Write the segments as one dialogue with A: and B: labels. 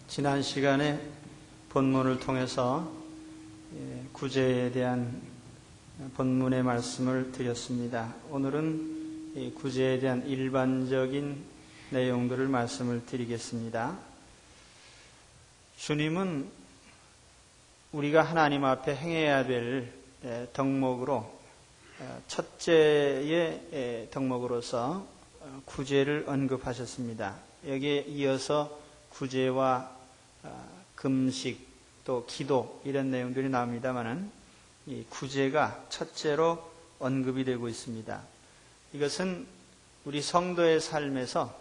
A: 지난 시간에 본문을 통해서 구제에 대한 본문의 말씀을 드렸습니다. 오늘은 이 구제에 대한 일반적인 내용들을 말씀을 드리겠습니다. 주님은 우리가 하나님 앞에 행해야 될 덕목으로 첫째의 덕목으로서 구제를 언급하셨습니다. 여기에 이어서 구제와 금식 또 기도 이런 내용들이 나옵니다마는 이 구제가 첫째로 언급이 되고 있습니다. 이것은 우리 성도의 삶에서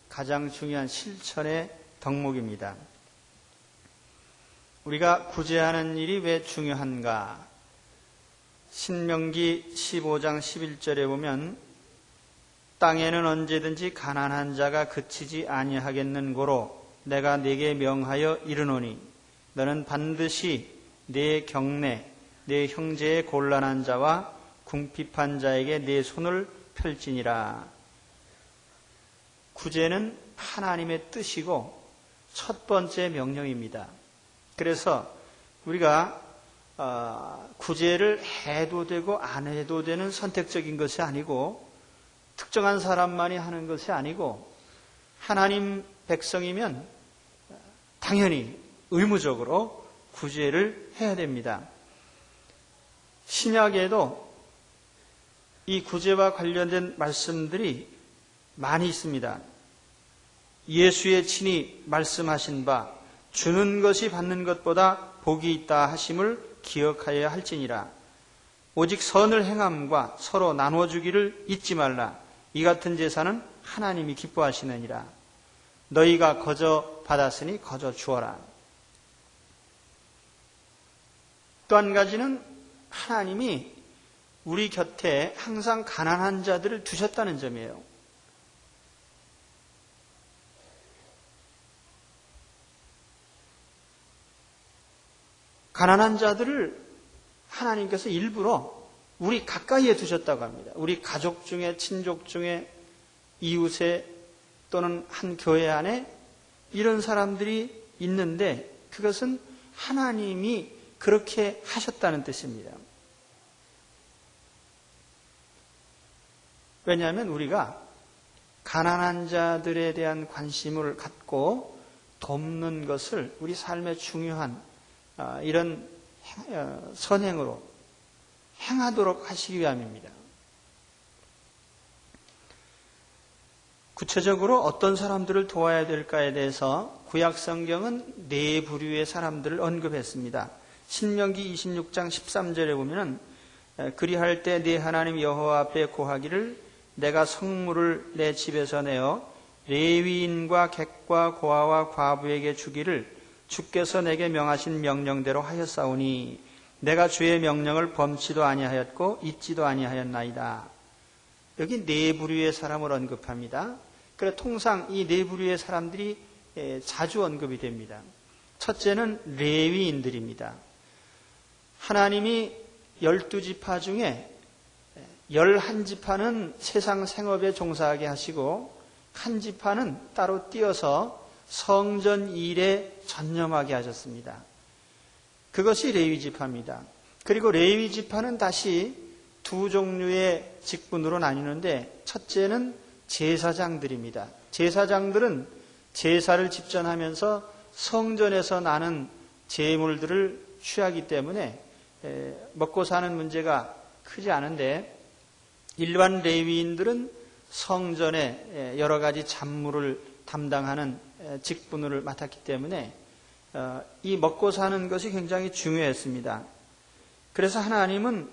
A: 가장 중요한 실천의 덕목입니다. 우리가 구제하는 일이 왜 중요한가? 신명기 15장 11절에 보면 땅에는 언제든지 가난한 자가 그치지 아니하겠는고로 내가 네게 명하여 이르노니 너는 반드시 네 경내 네 형제의 곤란한 자와 궁핍한 자에게 네 손을 펼지니라. 구제는 하나님의 뜻이고 첫 번째 명령입니다. 그래서 우리가 구제를 해도 되고 안 해도 되는 선택적인 것이 아니고 특정한 사람만이 하는 것이 아니고 하나님 백성이면 당연히 의무적으로 구제를 해야 됩니다. 신약에도 이 구제와 관련된 말씀들이 많이 있습니다. 예수의 친히 말씀하신 바 주는 것이 받는 것보다 복이 있다 하심을 기억하여야 할지니라. 오직 선을 행함과 서로 나눠주기를 잊지 말라. 이 같은 제사는 하나님이 기뻐하시느니라. 너희가 거저 받았으니 거저 주어라. 또 한 가지는 하나님이 우리 곁에 항상 가난한 자들을 두셨다는 점이에요. 가난한 자들을 하나님께서 일부러 우리 가까이에 두셨다고 합니다. 우리 가족 중에, 친족 중에, 이웃에 또는 한 교회 안에 이런 사람들이 있는데 그것은 하나님이 그렇게 하셨다는 뜻입니다. 왜냐하면 우리가 가난한 자들에 대한 관심을 갖고 돕는 것을 우리 삶의 중요한 이런 선행으로 행하도록 하시기 위함입니다. 구체적으로 어떤 사람들을 도와야 될까에 대해서 구약성경은 네 부류의 사람들을 언급했습니다. 신명기 26장 13절에 보면 그리할 때 네 하나님 여호와 앞에 고하기를 내가 성물을 내 집에서 내어 레위인과 객과 고아와 과부에게 주기를 주께서 내게 명하신 명령대로 하였사오니 내가 주의 명령을 범치도 아니하였고 잊지도 아니하였나이다. 여기 네 부류의 사람을 언급합니다. 그래서 통상 이 네 부류의 사람들이 자주 언급이 됩니다. 첫째는 레위인들입니다. 하나님이 12지파 중에 11지파는 세상 생업에 종사하게 하시고 한 지파는 따로 띄어서 성전 일에 전념하게 하셨습니다. 그것이 레위지파입니다. 그리고 레위지파는 다시 두 종류의 직분으로 나뉘는데 첫째는 제사장들입니다. 제사장들은 제사를 집전하면서 성전에서 나는 제물들을 취하기 때문에 먹고 사는 문제가 크지 않은데 일반 레위인들은 성전에 여러 가지 잡물을 담당하는 직분을 맡았기 때문에 이 먹고 사는 것이 굉장히 중요했습니다. 그래서 하나님은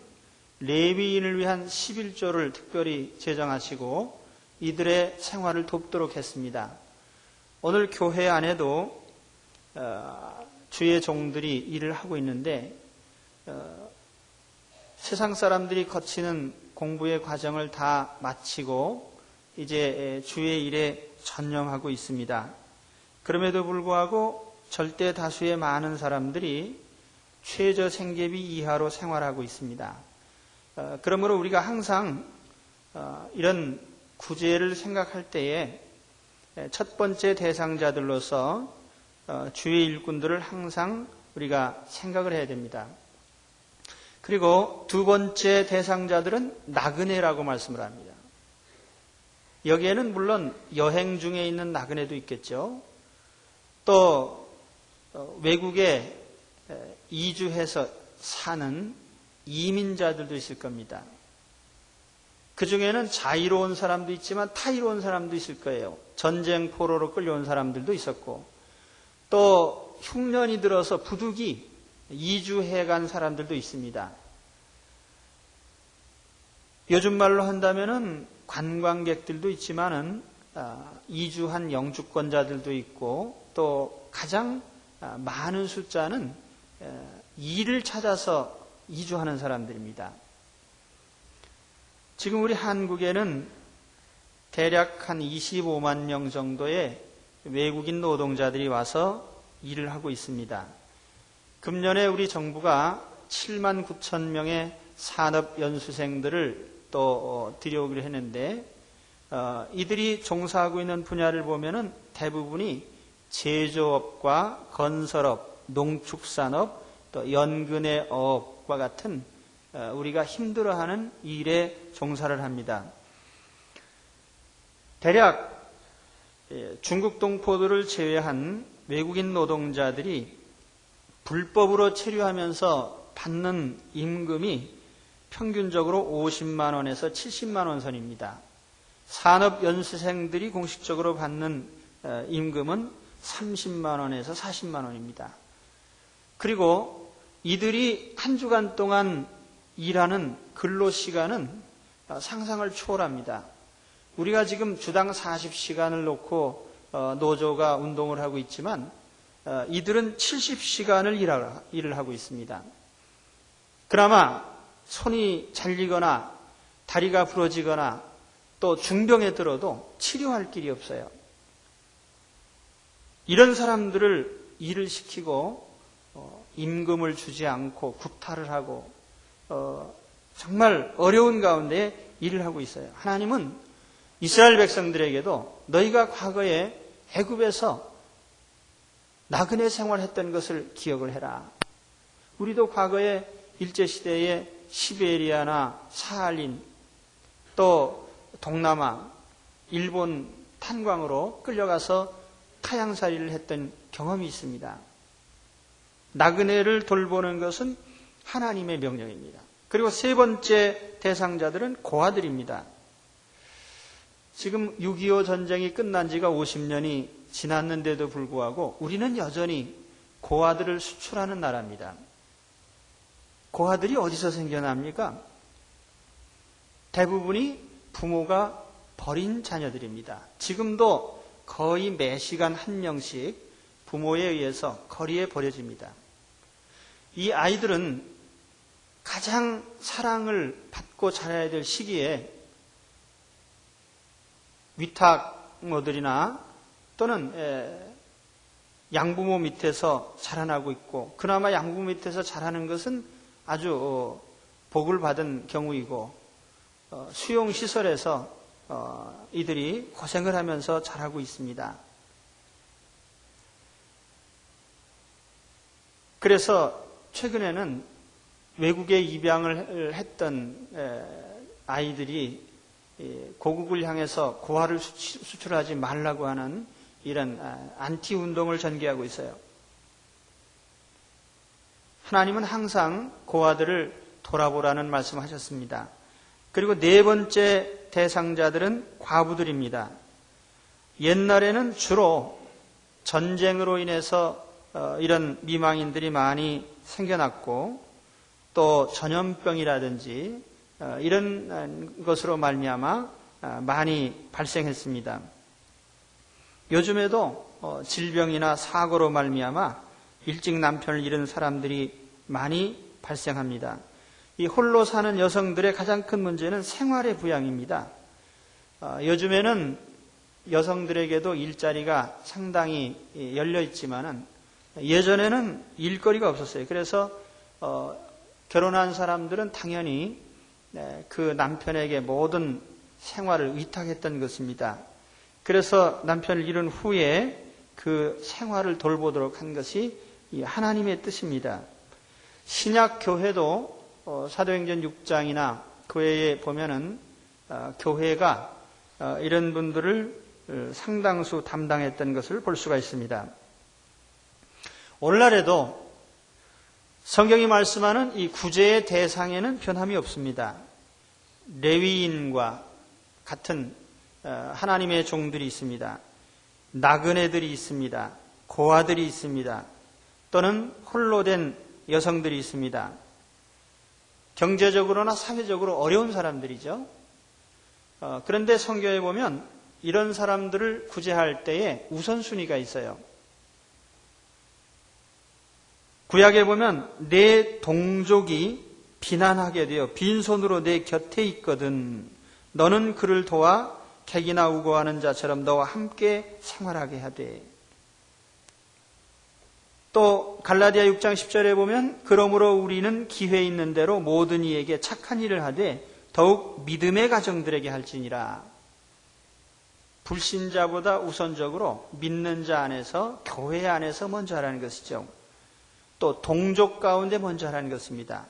A: 레위인을 위한 11조를 특별히 제정하시고 이들의 생활을 돕도록 했습니다. 오늘 교회 안에도 주의 종들이 일을 하고 있는데 세상 사람들이 거치는 공부의 과정을 다 마치고 이제 주의 일에 전념하고 있습니다. 그럼에도 불구하고 절대 다수의 많은 사람들이 최저 생계비 이하로 생활하고 있습니다. 그러므로 우리가 항상 이런 구제를 생각할 때에 첫 번째 대상자들로서 주의 일꾼들을 항상 우리가 생각을 해야 됩니다. 그리고 두 번째 대상자들은 나그네라고 말씀을 합니다. 여기에는 물론 여행 중에 있는 나그네도 있겠죠. 또 외국에 이주해서 사는 이민자들도 있을 겁니다. 그 중에는 자유로운 사람도 있지만 타의로운 사람도 있을 거예요. 전쟁 포로로 끌려온 사람들도 있었고, 또 흉년이 들어서 부득이 이주해 간 사람들도 있습니다. 요즘 말로 한다면은 관광객들도 있지만은 이주한 영주권자들도 있고, 또 가장 많은 숫자는 일을 찾아서 이주하는 사람들입니다. 지금 우리 한국에는 대략 한 25만 명 정도의 외국인 노동자들이 와서 일을 하고 있습니다. 금년에 우리 정부가 7만 9천 명의 산업연수생들을 또 들여오기로 했는데, 이들이 종사하고 있는 분야를 보면은 대부분이 제조업과 건설업, 농축산업, 또 연근의 업과 같은 우리가 힘들어하는 일에 종사를 합니다. 대략 중국 동포들을 제외한 외국인 노동자들이 불법으로 체류하면서 받는 임금이 평균적으로 50만 원에서 70만 원 선입니다. 산업연수생들이 공식적으로 받는 임금은 30만 원에서 40만 원입니다. 그리고 이들이 한 주간 동안 일하는 근로시간은 상상을 초월합니다. 우리가 지금 주당 40시간을 놓고 노조가 운동을 하고 있지만 이들은 70시간을 일을 하고 있습니다. 그나마 손이 잘리거나 다리가 부러지거나 또 중병에 들어도 치료할 길이 없어요. 이런 사람들을 일을 시키고 임금을 주지 않고 구타를 하고 정말 어려운 가운데 일을 하고 있어요. 하나님은 이스라엘 백성들에게도 너희가 과거에 애굽에서 나그네 생활했던 것을 기억을 해라. 우리도 과거에 일제시대에 시베리아나 사할린 또 동남아, 일본 탄광으로 끌려가서 타향살이를 했던 경험이 있습니다. 나그네를 돌보는 것은 하나님의 명령입니다. 그리고 세 번째 대상자들은 고아들입니다. 지금 6.25 전쟁이 끝난 지가 50년이 지났는데도 불구하고 우리는 여전히 고아들을 수출하는 나라입니다. 고아들이 어디서 생겨납니까? 대부분이 부모가 버린 자녀들입니다. 지금도 거의 매 시간 한 명씩 부모에 의해서 거리에 버려집니다. 이 아이들은 가장 사랑을 받고 자라야 될 시기에 위탁모들이나 또는 양부모 밑에서 자라나고 있고, 그나마 양부모 밑에서 자라는 것은 아주 복을 받은 경우이고, 수용시설에서 이들이 고생을 하면서 자라고 있습니다. 그래서 최근에는 외국에 입양을 했던 아이들이 고국을 향해서 고아를 수출하지 말라고 하는 이런 안티 운동을 전개하고 있어요. 하나님은 항상 고아들을 돌아보라는 말씀하셨습니다. 그리고 네 번째 대상자들은 과부들입니다. 옛날에는 주로 전쟁으로 인해서 이런 미망인들이 많이 생겨났고, 또 전염병이라든지 이런 것으로 말미암아 많이 발생했습니다. 요즘에도 질병이나 사고로 말미암아 일찍 남편을 잃은 사람들이 많이 발생합니다. 이 홀로 사는 여성들의 가장 큰 문제는 생활의 부양입니다. 요즘에는 여성들에게도 일자리가 상당히 열려 있지만은 예전에는 일거리가 없었어요. 그래서 결혼한 사람들은 당연히 그 남편에게 모든 생활을 위탁했던 것입니다. 그래서 남편을 잃은 후에 그 생활을 돌보도록 한 것이 이 하나님의 뜻입니다. 신약 교회도 사도행전 6장이나 그 외에 보면은 교회가 이런 분들을 상당수 담당했던 것을 볼 수가 있습니다. 오늘날에도 성경이 말씀하는 이 구제의 대상에는 변함이 없습니다. 레위인과 같은 하나님의 종들이 있습니다. 나그네들이 있습니다. 고아들이 있습니다. 또는 홀로 된 여성들이 있습니다. 경제적으로나 사회적으로 어려운 사람들이죠. 그런데 성경에 보면 이런 사람들을 구제할 때에 우선순위가 있어요. 구약에 보면 내 동족이 비난하게 되어 빈손으로 내 곁에 있거든 너는 그를 도와 객이나 우고하는 자처럼 너와 함께 생활하게 하되. 또 갈라디아 6장 10절에 보면 그러므로 우리는 기회 있는 대로 모든 이에게 착한 일을 하되 더욱 믿음의 가정들에게 할지니라. 불신자보다 우선적으로 믿는 자 안에서, 교회 안에서 먼저 하라는 것이죠. 또 동족 가운데 먼저 하라는 것입니다.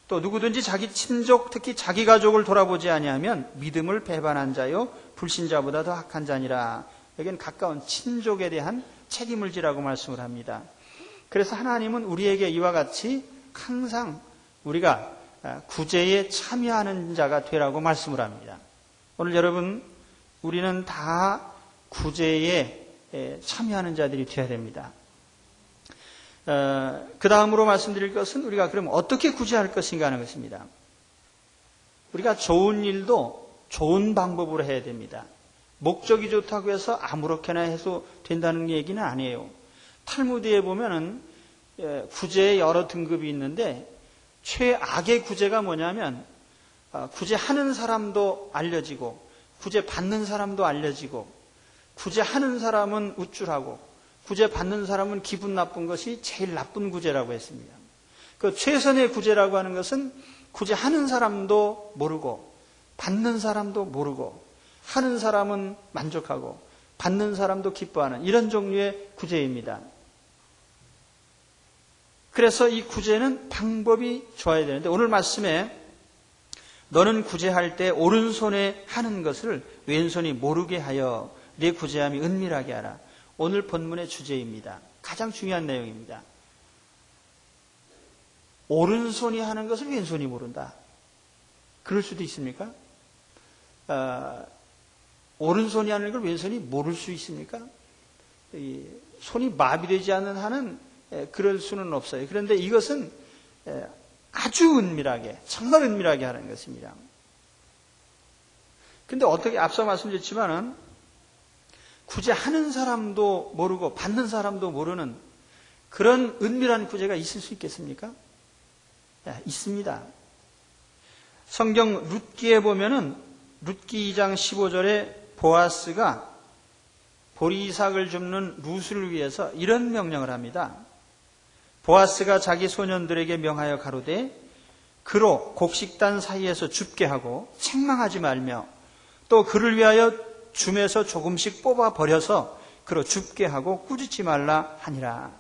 A: 또 누구든지 자기 친족, 특히 자기 가족을 돌아보지 아니하면 믿음을 배반한 자요 불신자보다 더 악한 자니라. 여기는 가까운 친족에 대한 책임을 지라고 말씀을 합니다. 그래서 하나님은 우리에게 이와 같이 항상 우리가 구제에 참여하는 자가 되라고 말씀을 합니다. 오늘 여러분, 우리는 다 구제에 참여하는 자들이 되어야 됩니다. 그 다음으로 말씀드릴 것은 우리가 그럼 어떻게 구제할 것인가 하는 것입니다. 우리가 좋은 일도 좋은 방법으로 해야 됩니다. 목적이 좋다고 해서 아무렇게나 해서 된다는 얘기는 아니에요. 탈무드에 보면은 구제의 여러 등급이 있는데 최악의 구제가 뭐냐면 구제하는 사람도 알려지고 구제받는 사람도 알려지고 구제하는 사람은 우쭐하고 구제받는 사람은 기분 나쁜 것이 제일 나쁜 구제라고 했습니다. 그 최선의 구제라고 하는 것은 구제하는 사람도 모르고 받는 사람도 모르고 하는 사람은 만족하고 받는 사람도 기뻐하는 이런 종류의 구제입니다. 그래서 이 구제는 방법이 좋아야 되는데 오늘 말씀에 너는 구제할 때 오른손에 하는 것을 왼손이 모르게 하여 내 구제함이 은밀하게 하라. 오늘 본문의 주제입니다. 가장 중요한 내용입니다. 오른손이 하는 것을 왼손이 모른다. 그럴 수도 있습니까? 오른손이 하는 걸 왼손이 모를 수 있습니까? 손이 마비되지 않는 한은 그럴 수는 없어요. 그런데 이것은 아주 은밀하게, 정말 은밀하게 하는 것입니다. 근데 어떻게 앞서 말씀드렸지만은 구제하는 사람도 모르고 받는 사람도 모르는 그런 은밀한 구제가 있을 수 있겠습니까? 있습니다. 성경 룻기에 보면은 룻기 2장 15절에 보아스가 보리삭을 줍는 룻을 위해서 이런 명령을 합니다. 보아스가 자기 소년들에게 명하여 가로되 그로 곡식단 사이에서 줍게 하고 책망하지 말며 또 그를 위하여 줌에서 조금씩 뽑아 버려서 그로 줍게 하고 꾸짖지 말라 하니라.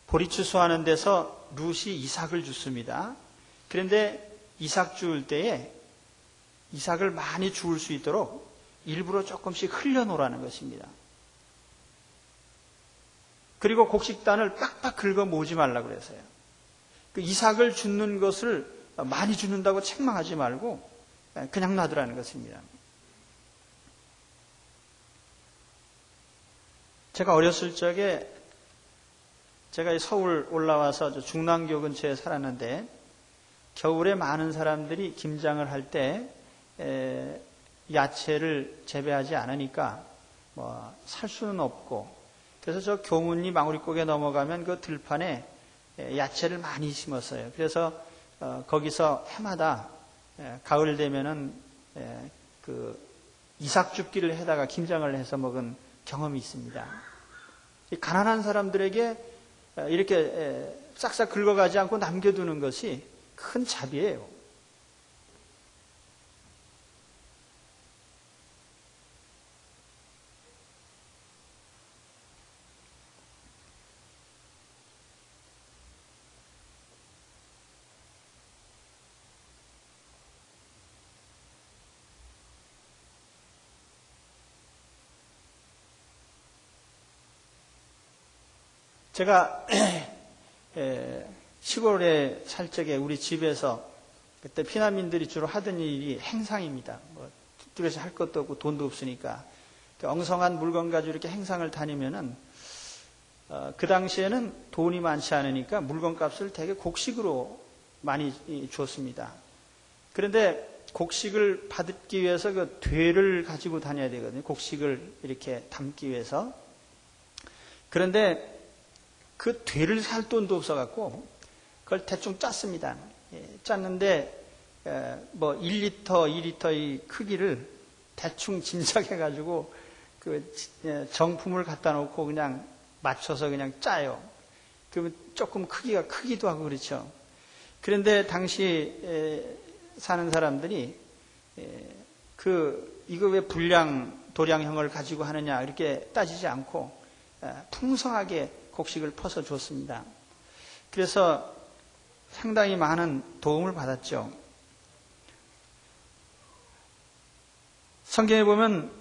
A: 보리 추수하는 데서 룻이 이삭을 줍습니다. 그런데 이삭 주울 때에 이삭을 많이 주울 수 있도록 일부러 조금씩 흘려놓으라는 것입니다. 그리고 곡식단을 빡빡 긁어 모으지 말라고 그래서요. 그 이삭을 줍는 것을 많이 줍는다고 책망하지 말고 그냥 놔두라는 것입니다. 제가 어렸을 적에 제가 서울 올라와서 중랑교 근처에 살았는데 겨울에 많은 사람들이 김장을 할 때 야채를 재배하지 않으니까 살 수는 없고 그래서 저 교문리 망우리곡에 넘어가면 그 들판에 야채를 많이 심었어요. 그래서 거기서 해마다 가을 되면은 그 이삭 줍기를 해다가 김장을 해서 먹은 경험이 있습니다. 가난한 사람들에게 이렇게 싹싹 긁어가지 않고 남겨두는 것이 큰 자비예요. 제가 시골에 살 적에 우리 집에서 그때 피난민들이 주로 하던 일이 행상입니다. 뭐 뚜렷이 할 것도 없고 돈도 없으니까 엉성한 물건 가지고 이렇게 행상을 다니면은 그 당시에는 돈이 많지 않으니까 물건값을 되게 곡식으로 많이 줬습니다. 그런데 곡식을 받기 위해서 그 되를 가지고 다녀야 되거든요. 곡식을 이렇게 담기 위해서. 그런데 그 되를 살 돈도 없어갖고 그걸 대충 짰습니다. 짰는데 뭐 1리터, 2리터의 크기를 대충 짐작해가지고 그 정품을 갖다 놓고 그냥 맞춰서 그냥 짜요. 그러면 조금 크기가 크기도 하고 그렇죠. 그런데 당시 사는 사람들이 이거 왜 불량 도량형을 가지고 하느냐 이렇게 따지지 않고 풍성하게 곡식을 퍼서 줬습니다. 그래서 상당히 많은 도움을 받았죠. 성경에 보면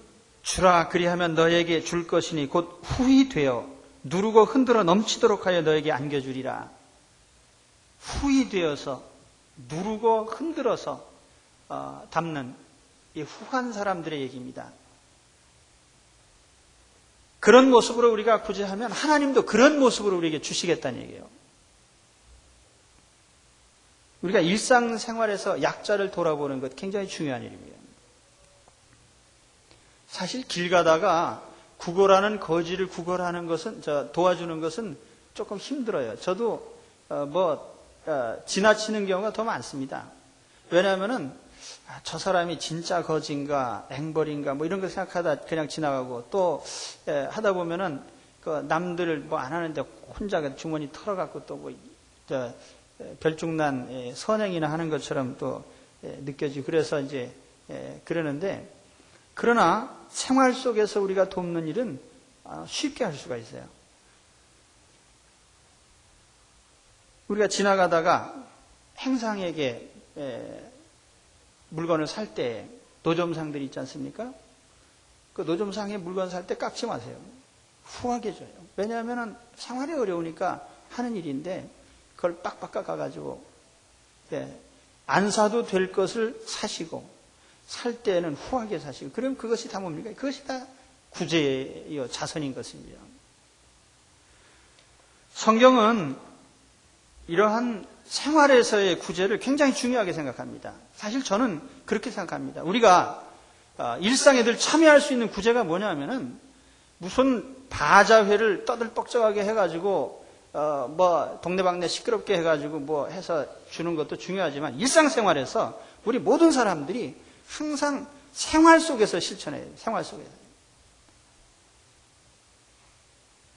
A: 주라 그리하면 너에게 줄 것이니 곧 후히 되어 누르고 흔들어 넘치도록 하여 너에게 안겨주리라. 후히 되어서 누르고 흔들어서 담는 이 후한 사람들의 얘기입니다. 그런 모습으로 우리가 구제하면 하나님도 그런 모습으로 우리에게 주시겠다는 얘기예요. 우리가 일상생활에서 약자를 돌아보는 것 굉장히 중요한 일입니다. 사실 길 가다가 구걸하는 거지를 구걸하는 것은 도와주는 것은 조금 힘들어요. 저도 지나치는 경우가 더 많습니다. 왜냐하면은 저 사람이 진짜 거지인가 앵벌인가 뭐 이런 거 생각하다 그냥 지나가고 또 하다 보면은 그 남들 뭐 안 하는데 혼자 주머니 털어갖고 또 뭐 별중난 선행이나 하는 것처럼 또 느껴지고 그래서 이제 그러는데 그러나 생활 속에서 우리가 돕는 일은 쉽게 할 수가 있어요. 우리가 지나가다가 행상에게 물건을 살 때 노점상들이 있지 않습니까? 그 노점상에 물건 살 때 깎지 마세요. 후하게 줘요. 왜냐하면 생활이 어려우니까 하는 일인데 그걸 빡빡 깎아가지고 안 사도 될 것을 사시고 살 때는 후하게 사시고 그럼 그것이 다 뭡니까? 그것이 다 구제요 자선인 것입니다. 성경은 이러한 생활에서의 구제를 굉장히 중요하게 생각합니다. 사실 저는 그렇게 생각합니다. 우리가 일상에 늘 참여할 수 있는 구제가 뭐냐면은 무슨 바자회를 떠들뻑적하게 해가지고 동네방네 시끄럽게 해가지고 뭐 해서 주는 것도 중요하지만 일상생활에서 우리 모든 사람들이 항상 생활 속에서 실천해요. 생활 속에서.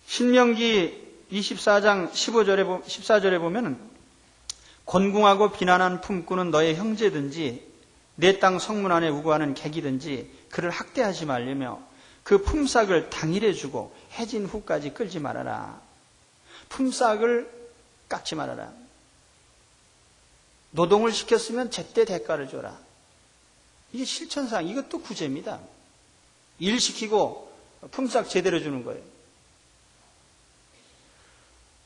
A: 신명기 24장 14절에 보면은 곤궁하고 비난한 품꾼은 너의 형제든지 내 땅 성문 안에 우거하는 객이든지 그를 학대하지 말려며 그 품삯을 당일에 주고 해진 후까지 끌지 말아라. 품삯을 깎지 말아라. 노동을 시켰으면 제때 대가를 줘라. 이게 실천상 이것도 구제입니다. 일 시키고 품삯 제대로 주는 거예요.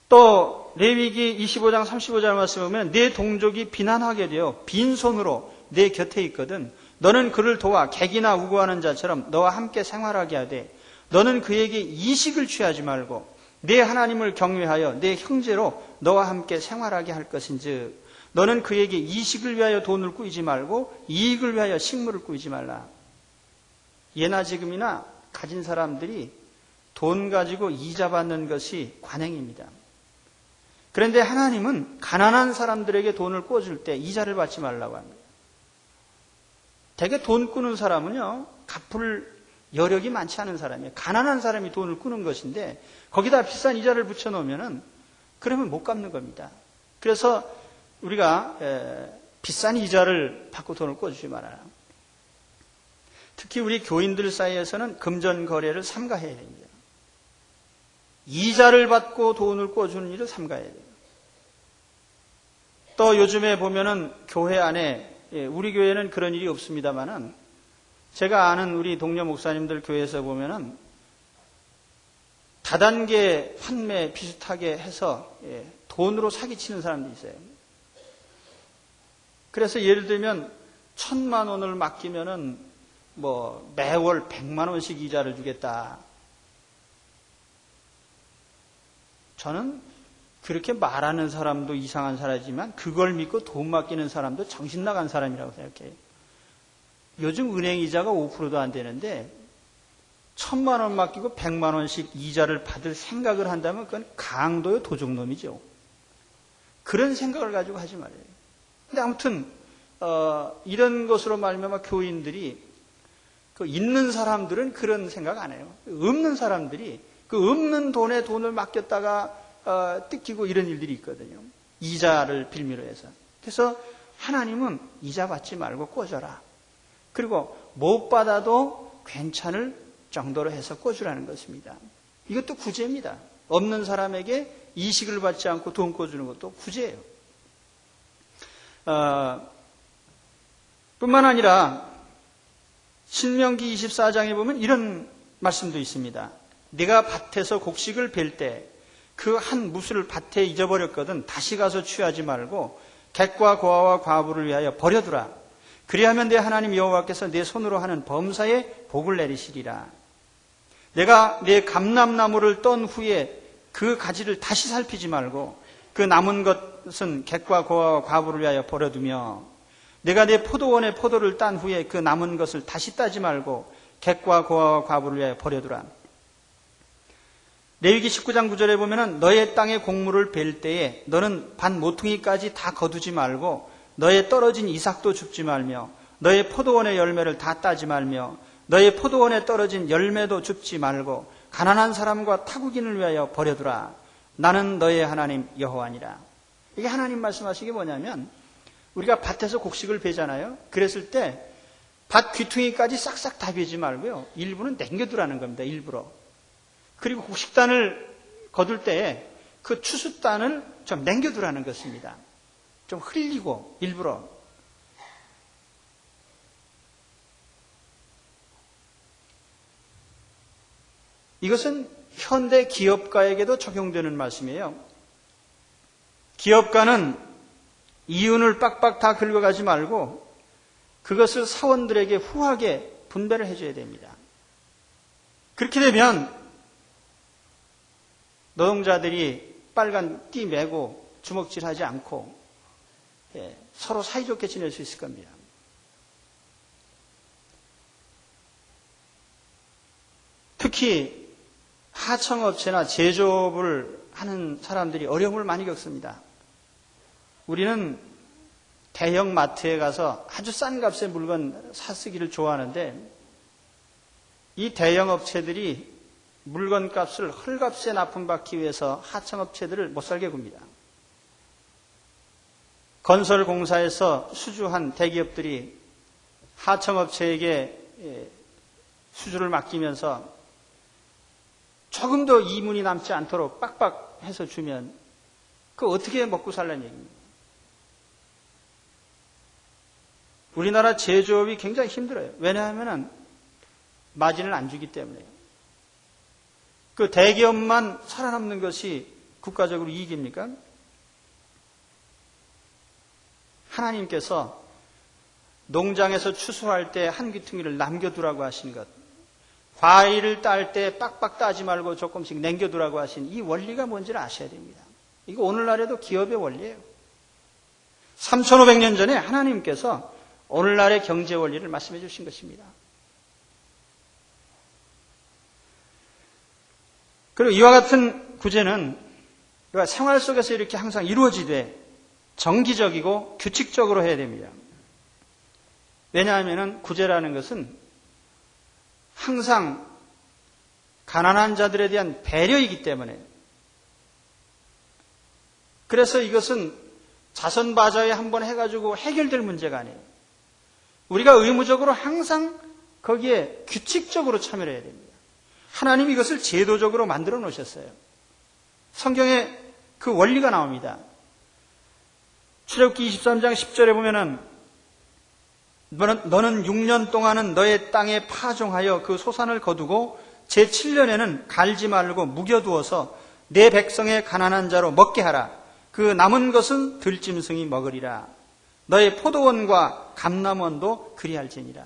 A: 또 레위기 25장 35절 말씀에 보면 내 동족이 비난하게 되어 빈손으로 내 곁에 있거든 너는 그를 도와 객이나 우고하는 자처럼 너와 함께 생활하게 하되 너는 그에게 이식을 취하지 말고 내 하나님을 경외하여 내 형제로 너와 함께 생활하게 할 것인즉 너는 그에게 이식을 위하여 돈을 꾸이지 말고 이익을 위하여 식물을 꾸이지 말라. 예나 지금이나 가진 사람들이 돈 가지고 이자 받는 것이 관행입니다. 그런데 하나님은 가난한 사람들에게 돈을 꿔줄 때 이자를 받지 말라고 합니다. 대개 돈 꾸는 사람은요, 갚을 여력이 많지 않은 사람이에요. 가난한 사람이 돈을 꾸는 것인데 거기다 비싼 이자를 붙여놓으면은 그러면 못 갚는 겁니다. 그래서 우리가 비싼 이자를 받고 돈을 꿔주지 말아라. 특히 우리 교인들 사이에서는 금전 거래를 삼가해야 됩니다. 이자를 받고 돈을 꿔주는 일을 삼가해야 돼요. 또 요즘에 보면은 교회 안에 우리 교회는 그런 일이 없습니다만은 제가 아는 우리 동료 목사님들 교회에서 보면은 다단계 판매 비슷하게 해서 돈으로 사기치는 사람도 있어요. 그래서 예를 들면 1,000만 원을 맡기면은 뭐 매월 100만 원씩 이자를 주겠다. 저는 그렇게 말하는 사람도 이상한 사람이지만 그걸 믿고 돈 맡기는 사람도 정신 나간 사람이라고 생각해요. 요즘 은행 이자가 5%도 안 되는데 1,000만 원 맡기고 100만 원씩 이자를 받을 생각을 한다면 그건 강도의 도적놈이죠. 그런 생각을 가지고 하지 말아요. 근데 아무튼 이런 것으로 말미암아 교인들이 있는 사람들은 그런 생각 안 해요. 없는 사람들이 그 없는 돈에 돈을 맡겼다가 뜯기고 이런 일들이 있거든요. 이자를 빌미로 해서. 그래서 하나님은 이자 받지 말고 꿔줘라. 그리고 못 받아도 괜찮을 정도로 해서 꿔주라는 것입니다. 이것도 구제입니다. 없는 사람에게 이식을 받지 않고 돈 꿔주는 것도 구제예요. 뿐만 아니라 신명기 24장에 보면 이런 말씀도 있습니다. 네가 밭에서 곡식을 벨 때 그 한 무수를 밭에 잊어버렸거든 다시 가서 취하지 말고 객과 고아와 과부를 위하여 버려두라. 그리하면 내 하나님 여호와께서 내 손으로 하는 범사에 복을 내리시리라. 내가 내 감람나무를 떤 후에 그 가지를 다시 살피지 말고 그 남은 것은 객과 고아와 과부를 위하여 버려두며 내가 내 포도원의 포도를 딴 후에 그 남은 것을 다시 따지 말고 객과 고아와 과부를 위하여 버려두라. 레위기 19장 9절에 보면은 너의 땅의 곡물을 벨 때에 너는 밭 모퉁이까지 다 거두지 말고 너의 떨어진 이삭도 줍지 말며 너의 포도원의 열매를 다 따지 말며 너의 포도원에 떨어진 열매도 줍지 말고 가난한 사람과 타국인을 위하여 버려두라. 나는 너의 하나님 여호와니라. 이게 하나님 말씀하시는 게 뭐냐면 우리가 밭에서 곡식을 베잖아요. 그랬을 때 밭 귀퉁이까지 싹싹 다 베지 말고요. 일부는 남겨두라는 겁니다. 일부러. 그리고 곡식단을 거둘 때에 그 추수단을 좀 남겨두라는 것입니다. 좀 흘리고 일부러. 이것은 현대 기업가에게도 적용되는 말씀이에요. 기업가는 이윤을 빡빡 다 긁어가지 말고 그것을 사원들에게 후하게 분배를 해줘야 됩니다. 그렇게 되면 노동자들이 빨간 띠 메고 주먹질하지 않고 서로 사이좋게 지낼 수 있을 겁니다. 특히 하청업체나 제조업을 하는 사람들이 어려움을 많이 겪습니다. 우리는 대형 마트에 가서 아주 싼 값에 물건 사쓰기를 좋아하는데 이 대형 업체들이 물건 값을 헐값에 납품받기 위해서 하청업체들을 못 살게 굽니다. 건설공사에서 수주한 대기업들이 하청업체에게 수주를 맡기면서 조금 더 이문이 남지 않도록 빡빡해서 주면 그거 어떻게 먹고 살라는 얘기입니다. 우리나라 제조업이 굉장히 힘들어요. 왜냐하면 마진을 안 주기 때문에요. 그 대기업만 살아남는 것이 국가적으로 이익입니까? 하나님께서 농장에서 추수할 때 한 귀퉁이를 남겨두라고 하신 것, 과일을 딸 때 빡빡 따지 말고 조금씩 남겨두라고 하신 이 원리가 뭔지를 아셔야 됩니다. 이거 오늘날에도 기업의 원리예요. 3,500년 전에 하나님께서 오늘날의 경제 원리를 말씀해 주신 것입니다. 그리고 이와 같은 구제는 생활 속에서 이렇게 항상 이루어지되 정기적이고 규칙적으로 해야 됩니다. 왜냐하면 구제라는 것은 항상 가난한 자들에 대한 배려이기 때문에 그래서 이것은 자선바자회 한번 해가지고 해결될 문제가 아니에요. 우리가 의무적으로 항상 거기에 규칙적으로 참여를 해야 됩니다. 하나님이 이것을 제도적으로 만들어 놓으셨어요. 성경에 그 원리가 나옵니다. 출애굽기 23장 10절에 보면은 너는 6년 동안은 너의 땅에 파종하여 그 소산을 거두고 제7년에는 갈지 말고 묵여두어서 내 백성의 가난한 자로 먹게 하라. 그 남은 것은 들짐승이 먹으리라. 너의 포도원과 감람원도 그리할지니라.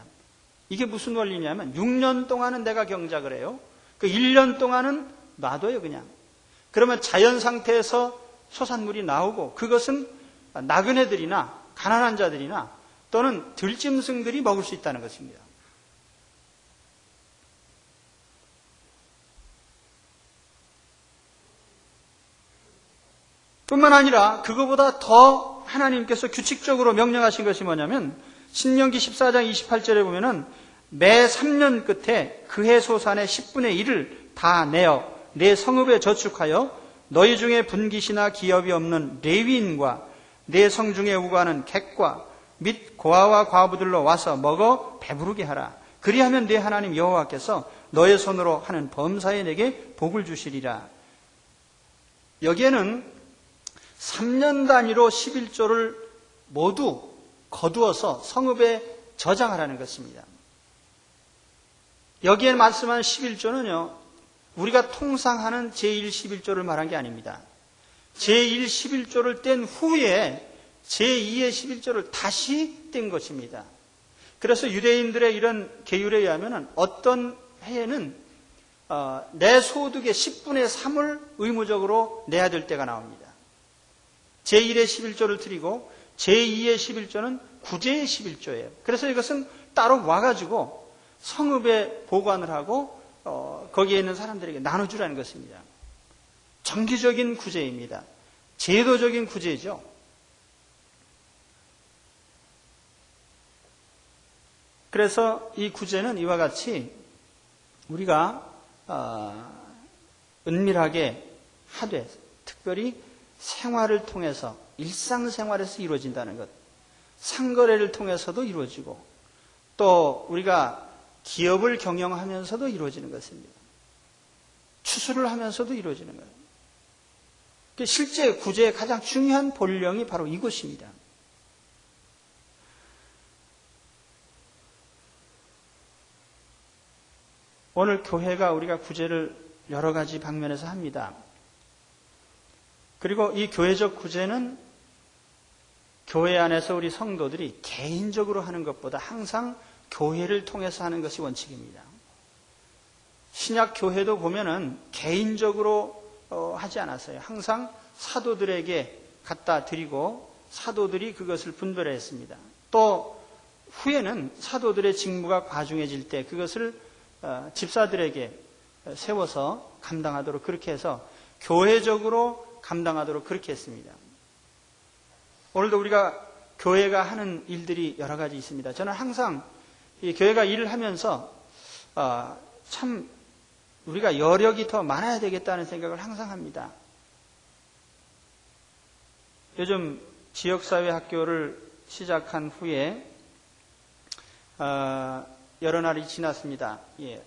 A: 이게 무슨 원리냐면 6년 동안은 내가 경작을 해요. 그 1년 동안은 놔둬요 그냥. 그러면 자연 상태에서 소산물이 나오고 그것은 나그네들이나 가난한 자들이나 또는 들짐승들이 먹을 수 있다는 것입니다. 뿐만 아니라 그거보다 더 하나님께서 규칙적으로 명령하신 것이 뭐냐면 신명기 14장 28절에 보면은 매 3년 끝에 그해 소산의 10분의 1을 다 내어 내 성읍에 저축하여 너희 중에 분깃이나 기업이 없는 레위인과 내 성중에 우거하는 객과 및 고아와 과부들로 와서 먹어 배부르게 하라. 그리하면 내 하나님 여호와께서 너의 손으로 하는 범사에 내게 복을 주시리라. 여기에는 3년 단위로 11조를 모두 거두어서 성읍에 저장하라는 것입니다. 여기에 말씀한 11조는요, 우리가 통상 하는 제1 11조를 말한 게 아닙니다. 제1 11조를 뗀 후에 제2의 11조를 다시 뗀 것입니다. 그래서 유대인들의 이런 계율에 의하면 어떤 해에는 내 소득의 10분의 3을 의무적으로 내야 될 때가 나옵니다. 제1의 11조를 드리고 제2의 11조는 구제의 11조예요. 그래서 이것은 따로 와가지고 성읍에 보관을 하고 거기에 있는 사람들에게 나눠주라는 것입니다. 정기적인 구제입니다. 제도적인 구제죠. 그래서 이 구제는 이와 같이 우리가 은밀하게 하되 특별히 생활을 통해서 일상생활에서 이루어진다는 것, 상거래를 통해서도 이루어지고 또 우리가 기업을 경영하면서도 이루어지는 것입니다. 추수를 하면서도 이루어지는 거예요. 실제 구제의 가장 중요한 본령이 바로 이것입니다. 오늘 교회가 우리가 구제를 여러 가지 방면에서 합니다. 그리고 이 교회적 구제는 교회 안에서 우리 성도들이 개인적으로 하는 것보다 항상 교회를 통해서 하는 것이 원칙입니다. 신약 교회도 보면은 개인적으로 하지 않았어요. 항상 사도들에게 갖다 드리고 사도들이 그것을 분별했습니다. 또 후에는 사도들의 직무가 과중해질 때 그것을 집사들에게 세워서 감당하도록 그렇게 해서 교회적으로 감당하도록 그렇게 했습니다. 오늘도 우리가 교회가 하는 일들이 여러 가지 있습니다. 저는 항상 이 교회가 일을 하면서 참 우리가 여력이 더 많아야 되겠다는 생각을 항상 합니다. 요즘 지역사회 학교를 시작한 후에 여러 날이 지났습니다.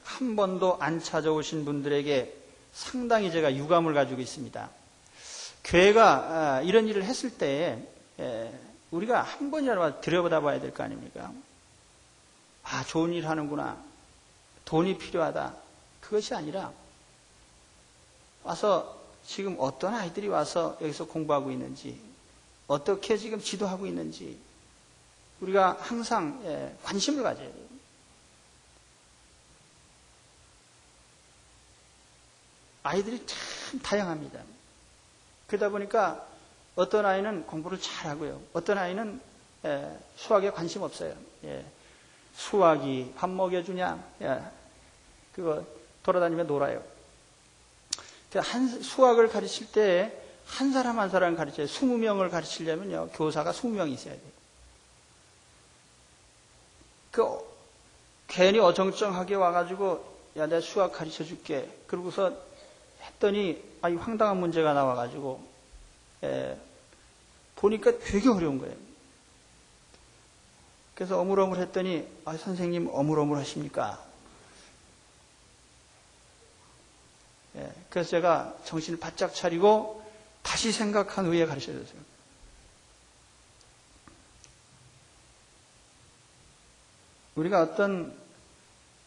A: 한 번도 안 찾아오신 분들에게 상당히 제가 유감을 가지고 있습니다. 교회가 이런 일을 했을 때 우리가 한 번이라도 들여다봐야 될 거 아닙니까? 아, 좋은 일 하는구나. 돈이 필요하다. 그것이 아니라 와서 지금 어떤 아이들이 와서 여기서 공부하고 있는지, 어떻게 지금 지도하고 있는지 우리가 항상 관심을 가져야 돼요. 아이들이 참 다양합니다. 그러다 보니까 어떤 아이는 공부를 잘하고요. 어떤 아이는 수학에 관심 없어요. 수학이 밥 먹여주냐? 그거 돌아다니며 놀아요. 수학을 가르칠 때 한 사람 한 사람 가르쳐요. 20명을 가르치려면요. 교사가 20명이 있어야 돼요. 괜히 어정쩡하게 와가지고 야, 내가 수학 가르쳐 줄게. 그러고서 했더니 이 황당한 문제가 나와가지고 보니까 되게 어려운 거예요. 그래서 어물어물 했더니 선생님 어물어물 하십니까? 그래서 제가 정신을 바짝 차리고 다시 생각한 후에 가르쳐줬어요. 우리가 어떤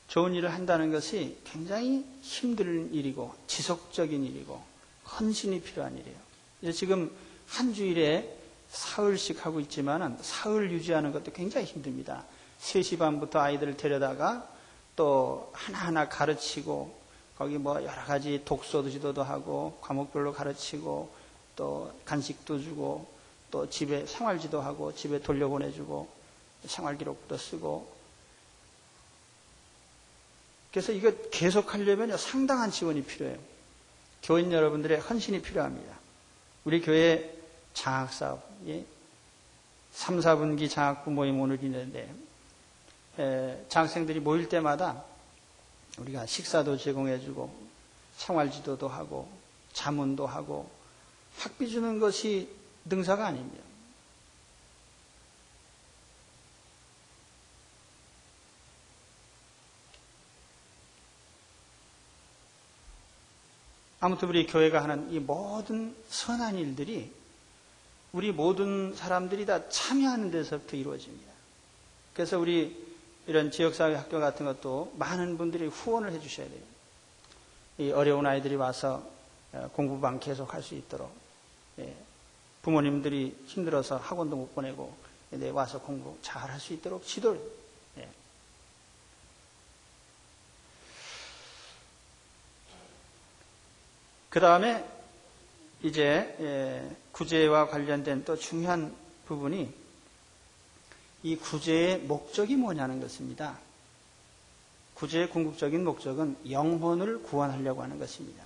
A: 좋은 일을 한다는 것이 굉장히 힘든 일이고 지속적인 일이고 헌신이 필요한 일이에요. 지금 한 주일에 사흘씩 하고 있지만 사흘 유지하는 것도 굉장히 힘듭니다. 3시 반부터 아이들을 데려다가 또 하나하나 가르치고 거기 뭐 여러 가지 독서도 지도도 하고 과목별로 가르치고 또 간식도 주고 또 집에 생활지도 하고 집에 돌려보내주고 생활기록부터 쓰고, 그래서 이거 계속하려면 상당한 지원이 필요해요. 교인 여러분들의 헌신이 필요합니다. 우리 교회 장학사업, 3, 4분기 장학부 모임 오늘 있는데 장학생들이 모일 때마다 우리가 식사도 제공해주고 생활지도도 하고 자문도 하고 학비 주는 것이 능사가 아닙니다. 아무튼 우리 교회가 하는 이 모든 선한 일들이 우리 모든 사람들이 다 참여하는 데서부터 이루어집니다. 그래서 우리 이런 지역사회 학교 같은 것도 많은 분들이 후원을 해 주셔야 돼요. 이 어려운 아이들이 와서 공부방 계속 할 수 있도록, 부모님들이 힘들어서 학원도 못 보내고 와서 공부 잘 할 수 있도록 지도를. 그 다음에 이제 구제와 관련된 또 중요한 부분이 이 구제의 목적이 뭐냐는 것입니다. 구제의 궁극적인 목적은 영혼을 구원하려고 하는 것입니다.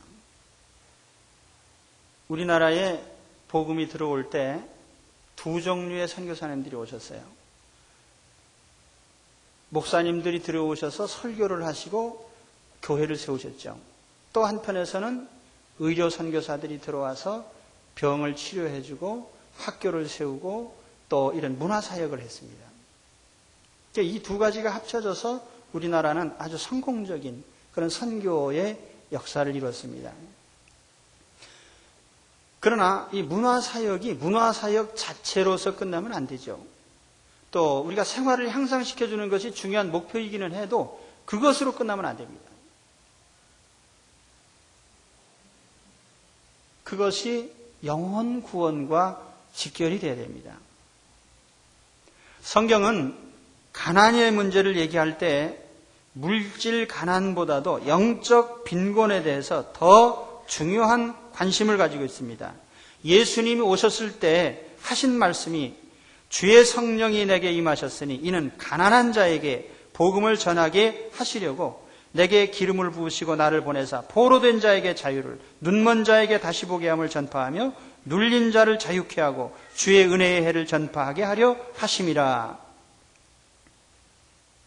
A: 우리나라에 복음이 들어올 때 2종류의 선교사님들이 오셨어요. 목사님들이 들어오셔서 설교를 하시고 교회를 세우셨죠. 또 한편에서는 의료 선교사들이 들어와서 병을 치료해주고 학교를 세우고 또 이런 문화사역을 했습니다. 이 두 가지가 합쳐져서 우리나라는 아주 성공적인 그런 선교의 역사를 이뤘습니다. 그러나 이 문화사역이 문화사역 자체로서 끝나면 안 되죠. 또 우리가 생활을 향상시켜주는 것이 중요한 목표이기는 해도 그것으로 끝나면 안 됩니다. 그것이 영혼 구원과 직결이 되어야 됩니다. 성경은 가난의 문제를 얘기할 때 물질 가난보다도 영적 빈곤에 대해서 더 중요한 관심을 가지고 있습니다. 예수님이 오셨을 때 하신 말씀이 주의 성령이 내게 임하셨으니 이는 가난한 자에게 복음을 전하게 하시려고 내게 기름을 부으시고 나를 보내사 포로된 자에게 자유를, 눈먼 자에게 다시 보게 함을 전파하며 눌린 자를 자유케 하고 주의 은혜의 해를 전파하게 하려 하심이라.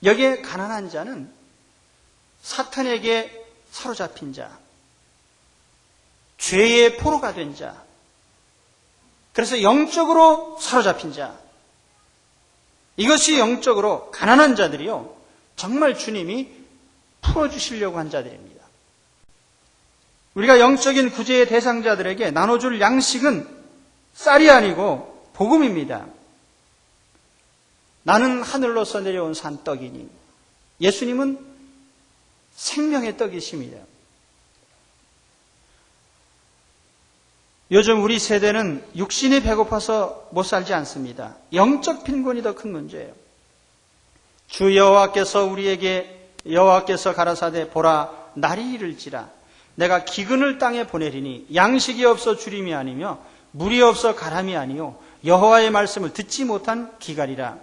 A: 여기에 가난한 자는 사탄에게 사로잡힌 자, 죄의 포로가 된 자, 그래서 영적으로 사로잡힌 자, 이것이 영적으로 가난한 자들이요, 정말 주님이 풀어주시려고 한 자들입니다. 우리가 영적인 구제의 대상자들에게 나눠줄 양식은 쌀이 아니고 복음입니다. 나는 하늘로서 내려온 산떡이니, 예수님은 생명의 떡이십니다. 요즘 우리 세대는 육신이 배고파서 못 살지 않습니다. 영적 빈곤이 더 큰 문제예요. 주 여호와께서 우리에게 여호와께서 가라사대 보라 날이 이를지라 내가 기근을 땅에 보내리니 양식이 없어 주림이 아니며 물이 없어 가람이 아니요 여호와의 말씀을 듣지 못한 기갈이라.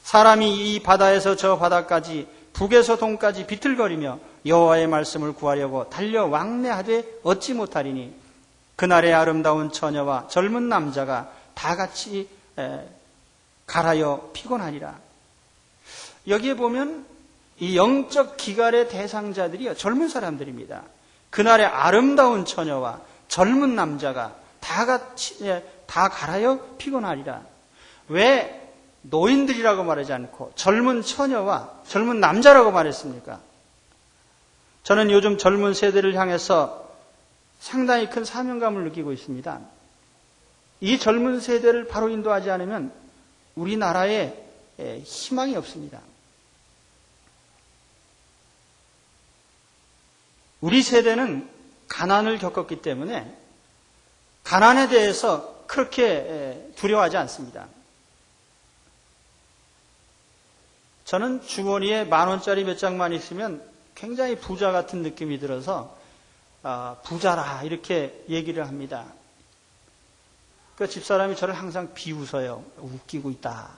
A: 사람이 이 바다에서 저 바다까지 북에서 동까지 비틀거리며 여호와의 말씀을 구하려고 달려 왕래하되 얻지 못하리니 그날의 아름다운 처녀와 젊은 남자가 다 같이 갈아여 피곤하리라. 여기에 보면 이 영적 기갈의 대상자들이 젊은 사람들입니다. 그날의 아름다운 처녀와 젊은 남자가 다 갈아여 피곤하리라. 왜 노인들이라고 말하지 않고 젊은 처녀와 젊은 남자라고 말했습니까? 저는 요즘 젊은 세대를 향해서 상당히 큰 사명감을 느끼고 있습니다. 이 젊은 세대를 바로 인도하지 않으면 우리나라에 희망이 없습니다. 우리 세대는 가난을 겪었기 때문에 가난에 대해서 그렇게 두려워하지 않습니다. 저는 주머니에 10,000원짜리 몇 장만 있으면 굉장히 부자 같은 느낌이 들어서 부자라 이렇게 얘기를 합니다. 그 집사람이 저를 항상 비웃어요. 웃기고 있다.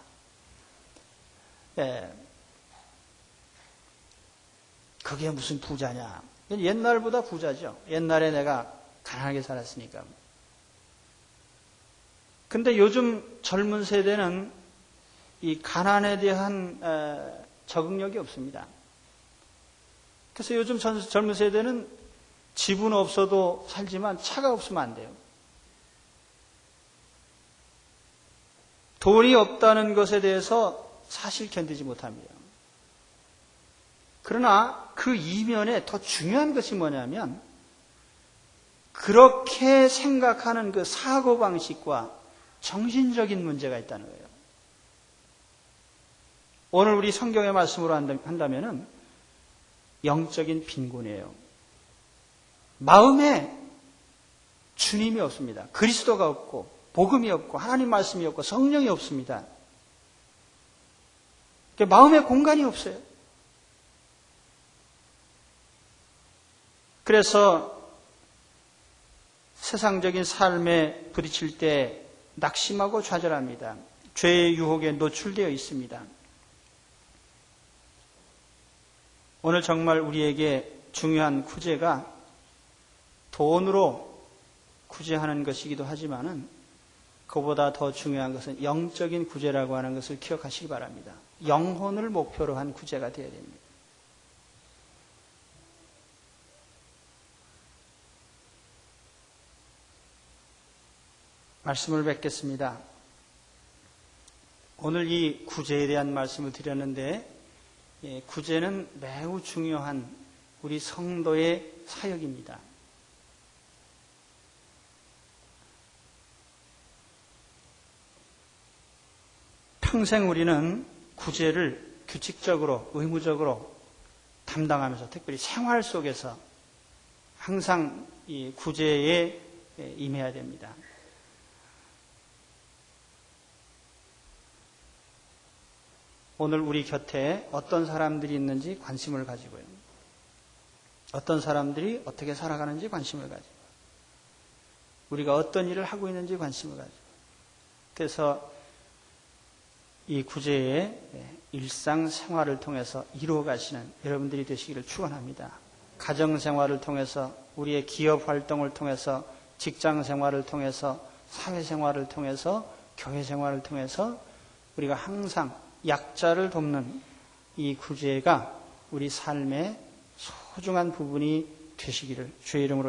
A: 예. 그게 무슨 부자냐. 옛날보다 부자죠. 옛날에 내가 가난하게 살았으니까. 근데 요즘 젊은 세대는 이 가난에 대한 적응력이 없습니다. 그래서 요즘 젊은 세대는 집은 없어도 살지만 차가 없으면 안 돼요. 돈이 없다는 것에 대해서 사실 견디지 못합니다. 그러나 그 이면에 더 중요한 것이 뭐냐면 그렇게 생각하는 그 사고방식과 정신적인 문제가 있다는 거예요. 오늘 우리 성경의 말씀으로 한다면은 영적인 빈곤이에요. 마음에 주님이 없습니다. 그리스도가 없고 복음이 없고 하나님 말씀이 없고 성령이 없습니다. 마음에 공간이 없어요. 그래서 세상적인 삶에 부딪힐 때 낙심하고 좌절합니다. 죄의 유혹에 노출되어 있습니다. 오늘 정말 우리에게 중요한 구제가 돈으로 구제하는 것이기도 하지만은 그보다 더 중요한 것은 영적인 구제라고 하는 것을 기억하시기 바랍니다. 영혼을 목표로 한 구제가 되어야 됩니다. 말씀을 뵙겠습니다. 오늘 이 구제에 대한 말씀을 드렸는데 구제는 매우 중요한 우리 성도의 사역입니다. 평생 우리는 구제를 규칙적으로 의무적으로 담당하면서 특별히 생활 속에서 항상 이 구제에 임해야 됩니다. 오늘 우리 곁에 어떤 사람들이 있는지 관심을 가지고요. 어떤 사람들이 어떻게 살아가는지 관심을 가지고 우리가 어떤 일을 하고 있는지 관심을 가지고 그래서 이 구제의 일상생활을 통해서 이루어가시는 여러분들이 되시기를 축원합니다. 가정생활을 통해서 우리의 기업 활동을 통해서 직장생활을 통해서 사회생활을 통해서 교회생활을 통해서 우리가 항상 약자를 돕는 이 구제가 우리 삶의 소중한 부분이 되시기를 주의 이름으로